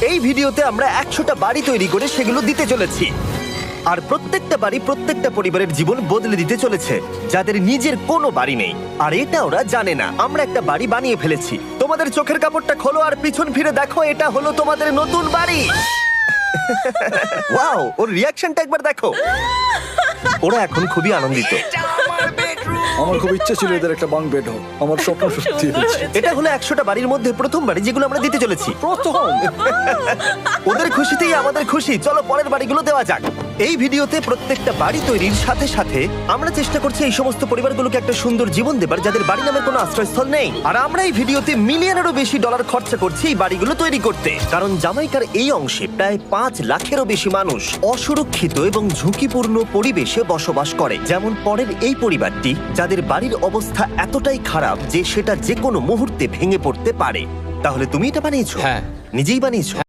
এই ভিডিওতে আমরা 100টা বাড়ি তৈরি করে সেগুলো দিতে চলেছি। আর প্রত্যেকটা বাড়ি প্রত্যেকটা পরিবারের জীবন বদলে দিতে চলেছে, যাদের নিজের কোনো বাড়ি নেই। আর এটা ওরা জানে না, আমরা একটা বাড়ি বানিয়ে ফেলেছি। তোমাদের চোখের কাপড়টা খোলো আর পিছন ফিরে দেখো, এটা হলো তোমাদের নতুন বাড়ি। ওয়াও, ওর রিয়াকশনটা একবার দেখো। ওরা এখন খুবই আনন্দিত। আমার খুব ইচ্ছে ছিল এদের একটা বাং বেড হোক, আমার স্বপ্ন সত্যি হয়েছে। এটা হলো 100টা বাড়ির মধ্যে প্রথম বাড়ি যেগুলো আমরা দিতে চলেছি। প্রথম ওদের খুশিতেই আমাদের খুশি। চলো পরের বাড়িগুলো দেওয়া যাক। এই ভিডিওতে প্রত্যেকটা বাড়ি তৈরির সাথে সাথে আমরা চেষ্টা করছি এই সমস্ত পরিবারগুলোকে একটা সুন্দর জীবন দেবার, যাদের বাড়ি নামের কোনো আশ্রয়স্থল নেই। আর আমরা এই ভিডিওতে মিলিয়নেরও বেশি ডলার খরচা করছি এই বাড়িগুলো তৈরি করতে, কারণ জামাইকার এই অংশে প্রায় 5 লাখেরও বেশি মানুষ অসুরক্ষিত এবং ঝুঁকিপূর্ণ পরিবেশে বসবাস করে। যেমন পরের এই পরিবারটি, যাদের বাড়ির অবস্থা এতটাই খারাপ যে সেটা যে কোনো মুহূর্তে ভেঙে পড়তে পারে। তাহলে তুমি এটা বানিয়েছো? হ্যাঁ। নিজেই বানিয়েছো?